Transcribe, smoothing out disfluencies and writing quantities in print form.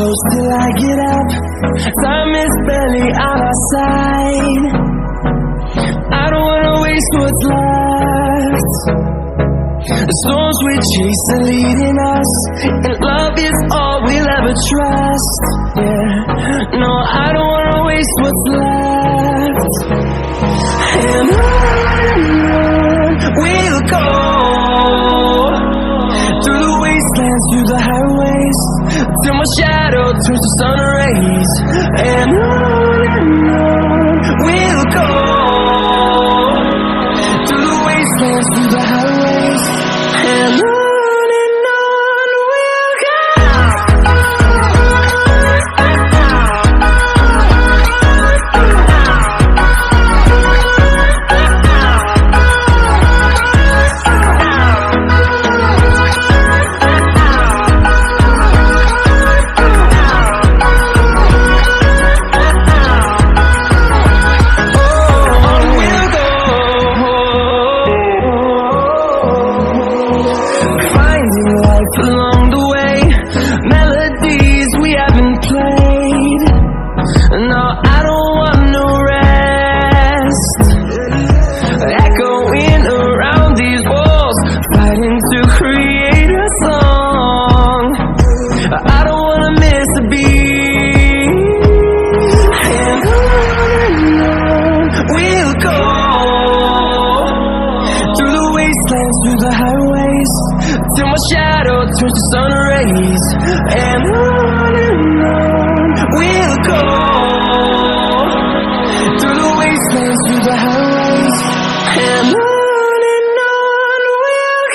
close till I get up. Time is barely on our side. I don't wanna waste what's left. The storms we chase are leading us, and love is all we'll ever trust. Yeah, no, I don't wanna waste what's left. And on we'll go, through the wastelands, through the highways, till my shadow turns to sun rays. And on we'll go, through the wastelands, through the highways, and on we'll go. Along the way, melodies we haven't played. No, I don't want no rest. Echoing around these walls, fighting to create a song. I don't wanna miss a beat. And on we'll go, through the wastelands, through the highways, till my shadow turns to sun rays. And on